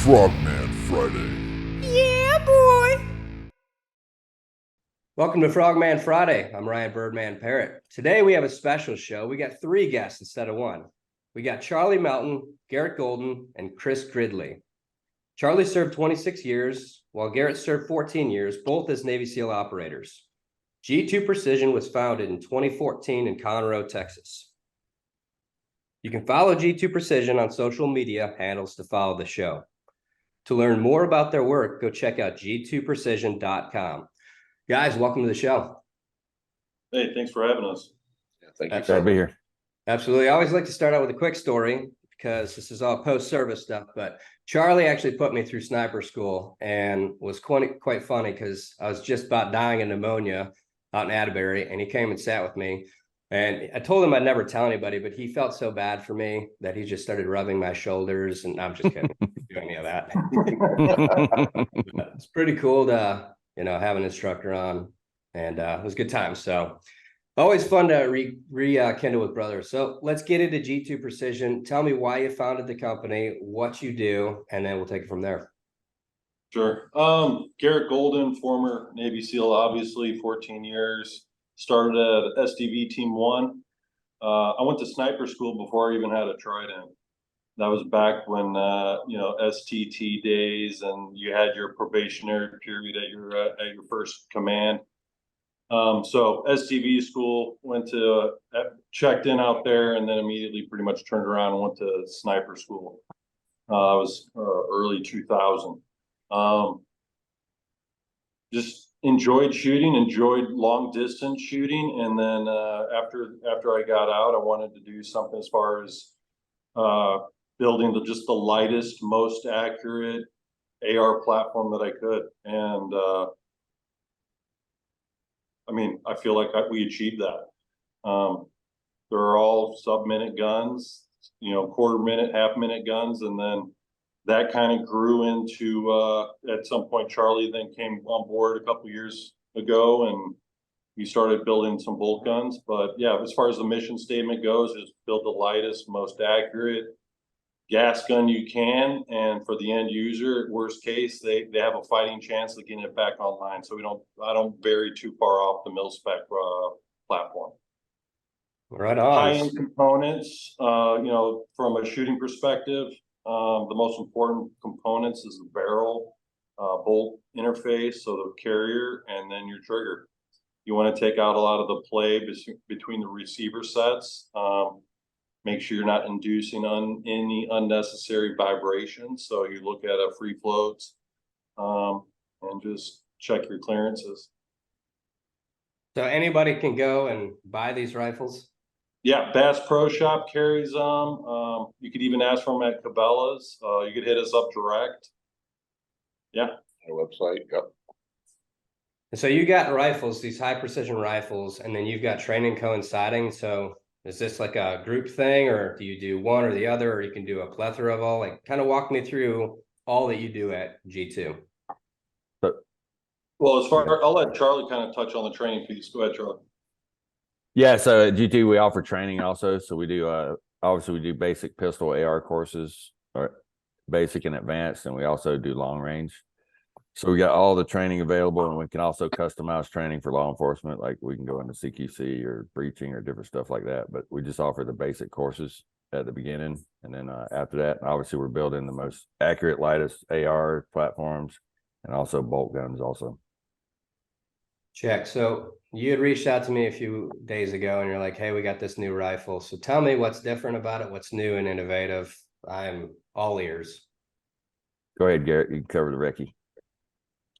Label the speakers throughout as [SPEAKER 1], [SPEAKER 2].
[SPEAKER 1] Frogman Friday.
[SPEAKER 2] Yeah, boy.
[SPEAKER 3] Welcome to Frogman Friday. I'm Ryan Birdman Parrott. Today we have a special show. We got 3 guests instead of 1. We got Charlie Melton, Garrett Golden, and Chris Gridley. Charlie served 26 years, while Garrett served 14 years, both as Navy SEAL operators. G2 Precision was founded in 2014 in Conroe, Texas. You can follow G2 Precision on social media handles to follow the show. To learn more about their work, go check out g2precision.com. Guys, welcome to the show.
[SPEAKER 4] Hey, thanks for having us.
[SPEAKER 5] Yeah, thank you.
[SPEAKER 3] Absolutely.
[SPEAKER 5] Glad to be here.
[SPEAKER 3] Absolutely. I always like to start out with a quick story because this is all post-service stuff, but Charlie actually put me through sniper school and was quite funny because I was just about dying of pneumonia out in Atterbury, and he came and sat with me. And I told him I'd never tell anybody, but he felt so bad for me that he just started rubbing my shoulders. And I'm just kidding. Do any of that. It's pretty cool to, have an instructor on, and it was a good time. So always fun to rekindle with brothers. So let's get into G2 Precision. Tell me why you founded the company, what you do, and then we'll take it from there.
[SPEAKER 4] Sure. Garrett Golden, former Navy SEAL, obviously 14 years, started at SDV Team 1. I went to sniper school before I even had a trident. That was back when, STT days, and you had your probationary period at your first command. So STV school, checked in out there, and then immediately pretty much turned around and went to sniper school. It was early 2000. Just enjoyed shooting, enjoyed long distance shooting, and then after I got out, I wanted to do something as far as building just the lightest, most accurate AR platform that I could, and I feel like we achieved that. They're all sub-minute guns, quarter-minute, half-minute guns, and then that kind of grew into, at some point, Charlie then came on board a couple years ago, and we started building some bolt guns. But yeah, as far as the mission statement goes, is build the lightest, most accurate gas gun you can, and for the end user, worst case, they have a fighting chance of getting it back online. So I don't vary too far off the mil spec platform.
[SPEAKER 3] Right on.
[SPEAKER 4] High-end components, from a shooting perspective, the most important components is the barrel, bolt interface, so the carrier, and then your trigger. You want to take out a lot of the play between the receiver sets. Make sure you're not inducing any unnecessary vibrations. So you look at a free floats, and just check your clearances.
[SPEAKER 3] So anybody can go and buy these rifles?
[SPEAKER 4] Yeah, Bass Pro Shop carries them. You could even ask for them at Cabela's. You could hit us up direct. Yeah.
[SPEAKER 5] Our website, yep.
[SPEAKER 3] And so you got rifles, these high precision rifles, and then you've got training coinciding. So is this like a group thing, or do you do one or the other, or you can do a plethora of all? Like, kind of walk me through all that you do at G2.
[SPEAKER 4] Well, I'll let Charlie kind of touch on the training piece. Go ahead, Charlie.
[SPEAKER 5] Yeah, so at G2 we offer training also. So we do obviously we do basic pistol AR courses, or basic and advanced, and we also do long range. So we got all the training available, and we can also customize training for law enforcement. Like we can go into CQC or breaching or different stuff like that. But we just offer the basic courses at the beginning, and then after that, obviously we're building the most accurate, lightest AR platforms, and also bolt guns also.
[SPEAKER 3] Check. So you had reached out to me a few days ago, and you're like, hey, we got this new rifle. So tell me what's different about it, what's new and innovative. I'm all ears.
[SPEAKER 5] Go ahead, Garrett. You can cover the recce.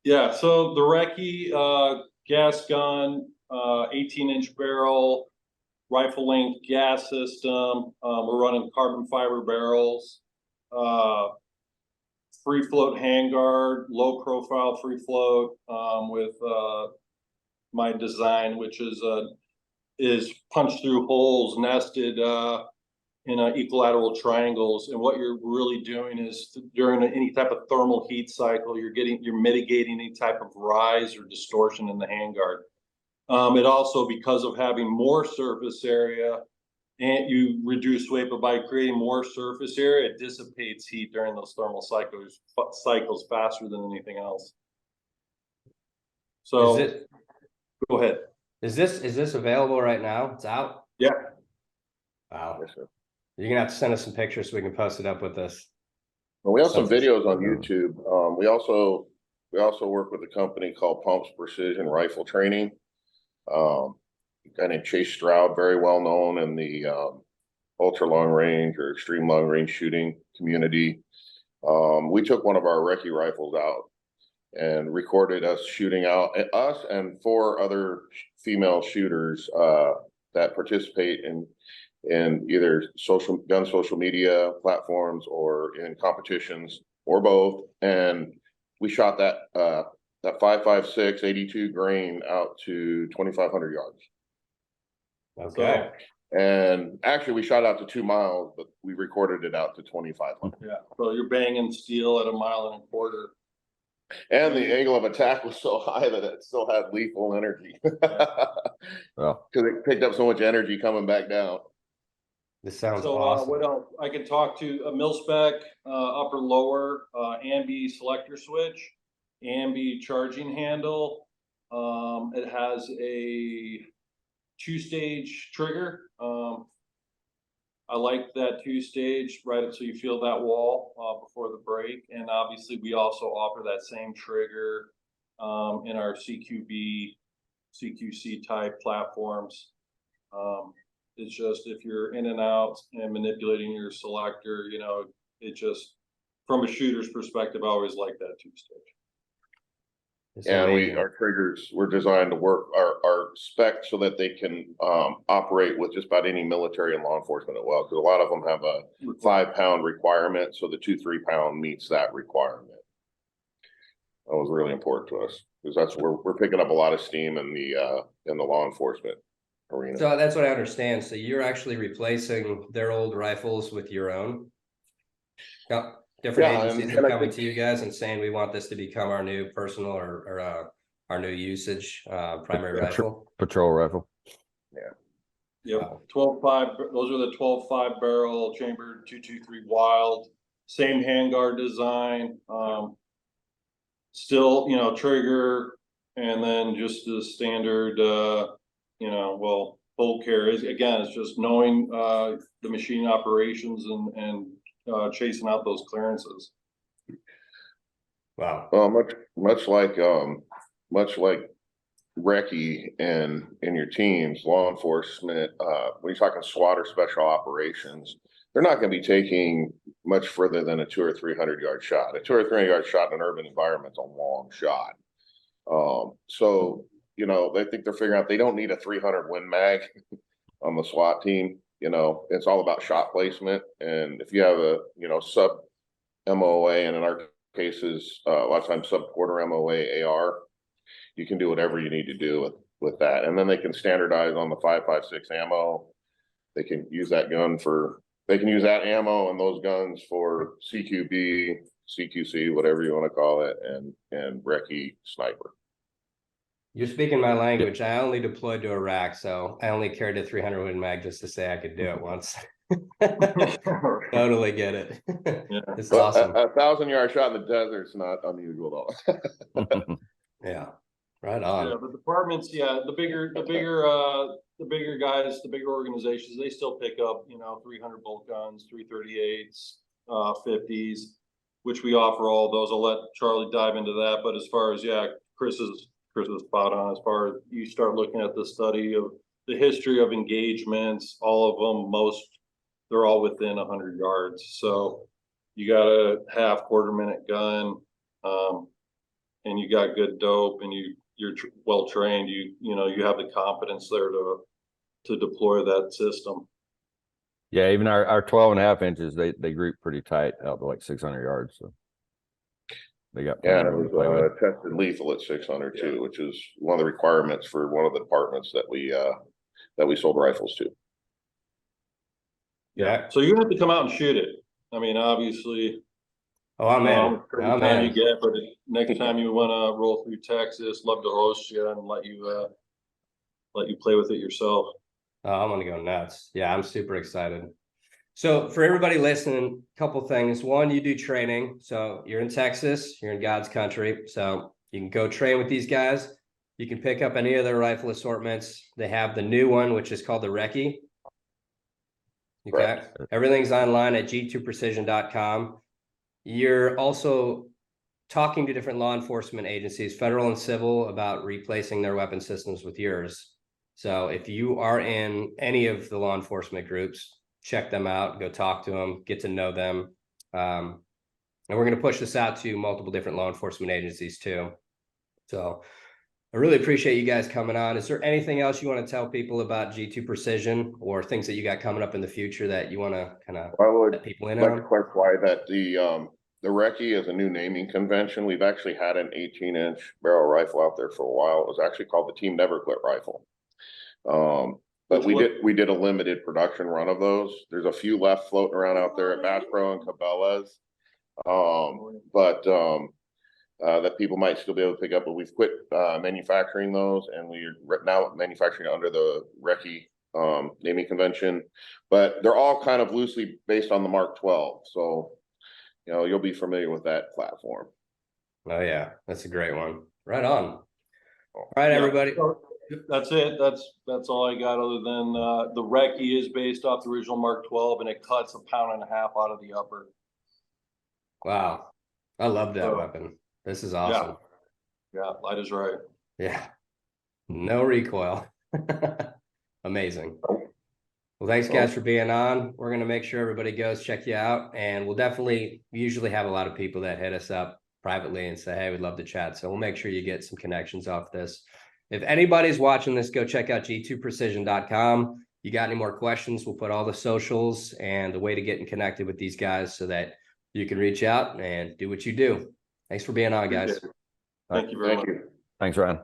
[SPEAKER 4] Yeah, so the recce gas gun, 18-inch barrel, rifle length gas system. We're running carbon fiber barrels, free float handguard, low profile free float with my design, which is punch through holes nested in equilateral triangles. And what you're really doing is during any type of thermal heat cycle, you're mitigating any type of rise or distortion in the handguard. It also, because of having more surface area, and you reduce weight, but by creating more surface area, it dissipates heat during those thermal cycles faster than anything else. So
[SPEAKER 3] Is it,
[SPEAKER 4] go ahead.
[SPEAKER 3] is this available right now? It's out?
[SPEAKER 4] Yeah.
[SPEAKER 3] Wow.
[SPEAKER 1] Yes, sir.
[SPEAKER 3] You're gonna have to send us some pictures so we can post it up with this.
[SPEAKER 1] Well, we have some
[SPEAKER 3] Something-
[SPEAKER 1] videos on YouTube. We also work with a company called Pumps Precision Rifle Training. A guy named Chase Stroud, very well known in the ultra long range or extreme long range shooting community. We took one of our recce rifles out and recorded us shooting out, us and 4 other female shooters that participate in either social media platforms or in competitions or both. And we shot that 5.56 82 grain out to 2,500 yards.
[SPEAKER 3] Okay.
[SPEAKER 1] And actually we shot out to 2 miles, but we recorded it out to 2,500.
[SPEAKER 4] Yeah. So you're banging steel at 1.25 miles.
[SPEAKER 1] And the angle of attack was so high that it still had lethal energy.
[SPEAKER 5] Well,
[SPEAKER 1] Because it picked up so much energy coming back down.
[SPEAKER 3] This sounds
[SPEAKER 4] So
[SPEAKER 3] awesome.
[SPEAKER 4] what else? I can talk to a mil spec, upper lower, ambi selector switch, ambi charging handle. It has a 2-stage trigger. I like that 2-stage, right up so you feel that wall before the break. And obviously we also offer that same trigger in our CQB, CQC type platforms. It's just if you're in and out and manipulating your selector, you know, it just, from a shooter's perspective, I always like that 2-stage.
[SPEAKER 3] It's
[SPEAKER 1] And
[SPEAKER 3] amazing.
[SPEAKER 1] our triggers were designed to work, our specs so that they can operate with just about any military and law enforcement as well. Because a lot of them have a 5-pound requirement, so the 2-3 pound meets that requirement. That was really important to us because that's where we're picking up a lot of steam in the law enforcement arena.
[SPEAKER 3] So that's what I understand. So you're actually replacing their old rifles with your own? Different
[SPEAKER 1] Yeah,
[SPEAKER 3] agencies
[SPEAKER 1] and
[SPEAKER 3] are
[SPEAKER 1] I
[SPEAKER 3] coming
[SPEAKER 1] think-
[SPEAKER 3] to you guys and saying, we want this to become our new personal or our new usage primary rifle.
[SPEAKER 5] patrol rifle.
[SPEAKER 4] Yep,
[SPEAKER 3] Wow.
[SPEAKER 4] 12.5, those are the 12.5 barrel chambered 223 wild, same handguard design, still, you know, trigger, and then just the standard, you know, well, bolt carry is, again, it's just knowing the machine operations and chasing out those clearances.
[SPEAKER 3] Wow.
[SPEAKER 1] Much like recce and in your teams, law enforcement, when you're talking SWAT or special operations, they're not going to be taking much further than a 200 or 300 yard shot. A 200 or 300 yard shot in an urban environment's a long shot. So, you know, they think they're figuring out they don't need a 300 Win Mag on the SWAT team. You know, it's all about shot placement. And if you have a, you know, sub MOA, and in our cases, a lot of times sub quarter MOA AR, you can do whatever you need to do with that. And then they can standardize on the 5.56 ammo. They can use that gun for, they can use that ammo and those guns for CQB, CQC, whatever you want to call it, and recce sniper.
[SPEAKER 3] You're speaking my language. I only deployed to Iraq, so I only carried a 300 Win Mag just to say I could do it once. Totally get it.
[SPEAKER 4] Yeah.
[SPEAKER 3] It's
[SPEAKER 1] But
[SPEAKER 3] awesome.
[SPEAKER 1] a 1,000-yard shot in the desert is not unusual at all.
[SPEAKER 3] Yeah, right
[SPEAKER 4] Yeah,
[SPEAKER 3] on.
[SPEAKER 4] the departments, yeah, the bigger guys, the bigger organizations, they still pick up, you know, 300 bolt guns, 338s, 50s, which we offer all those. I'll let Charlie dive into that. But as far as, yeah, Chris is spot on. As far as you start looking at the study of the history of engagements, all of them, they're all within 100 yards. So you got a half quarter-minute gun, and you got good dope, and you're well trained. You know you have the confidence there to deploy that system.
[SPEAKER 5] Yeah, even our 12.5 inches, they group pretty tight out to like 600 yards. So they got
[SPEAKER 1] Yeah,
[SPEAKER 5] plenty
[SPEAKER 1] and
[SPEAKER 5] of
[SPEAKER 1] it
[SPEAKER 5] room to play with.
[SPEAKER 1] was tested lethal at 600 too, which is one of the requirements for one of the departments that we sold rifles to.
[SPEAKER 3] Yeah.
[SPEAKER 4] So you have to come out and shoot it. I mean, obviously,
[SPEAKER 3] Oh, I'm in.
[SPEAKER 4] every
[SPEAKER 3] I'm
[SPEAKER 4] time you
[SPEAKER 3] in.
[SPEAKER 4] get, but next time you want to roll through Texas, love to host you and let you play with it yourself.
[SPEAKER 3] Oh, I'm gonna go nuts. Yeah, I'm super excited. So for everybody listening, a couple things. One, you do training. So you're in Texas, you're in God's country. So you can go train with these guys. You can pick up any of their rifle assortments. They have the new one, which is called the Recce. Okay.
[SPEAKER 1] Correct.
[SPEAKER 3] Everything's online at g2precision.com. You're also talking to different law enforcement agencies, federal and civil, about replacing their weapon systems with yours. So if you are in any of the law enforcement groups, check them out, go talk to them, get to know them. And we're going to push this out to multiple different law enforcement agencies too. So I really appreciate you guys coming on. Is there anything else you want to tell people about G2 Precision or things that you got coming up in the future that you want to kind of
[SPEAKER 1] I would
[SPEAKER 3] let people in
[SPEAKER 1] like to
[SPEAKER 3] on?
[SPEAKER 1] clarify that the Recce is a new naming convention. We've actually had an 18-inch barrel rifle out there for a while. It was actually called the Team Never Quit rifle. But we did a limited production run of those. There's a few left floating around out there at Bass Pro and Cabela's. That people might still be able to pick up, but we've quit manufacturing those, and we're now manufacturing under the Recce naming convention. But they're all kind of loosely based on the Mark 12, so you know you'll be familiar with that platform.
[SPEAKER 3] Oh yeah, that's a great one. Right on. All right,
[SPEAKER 4] Yeah.
[SPEAKER 3] everybody.
[SPEAKER 4] That's it. That's all I got, other than the Recce is based off the original Mark 12, and it cuts 1.5 pounds out of the upper.
[SPEAKER 3] Wow, I love that
[SPEAKER 4] So,
[SPEAKER 3] weapon. This is awesome.
[SPEAKER 4] Yeah, light is right.
[SPEAKER 3] Yeah, no recoil. Amazing. Well, thanks guys for being on. We're going to make sure everybody goes check you out, and we usually have a lot of people that hit us up privately and say, hey, we'd love to chat. So we'll make sure you get some connections off this. If anybody's watching this, go check out g2precision.com. You got any more questions, we'll put all the socials and the way to get connected with these guys so that you can reach out and do what you do. Thanks for being on, guys.
[SPEAKER 4] Thank you very much.
[SPEAKER 5] Thanks, Ryan.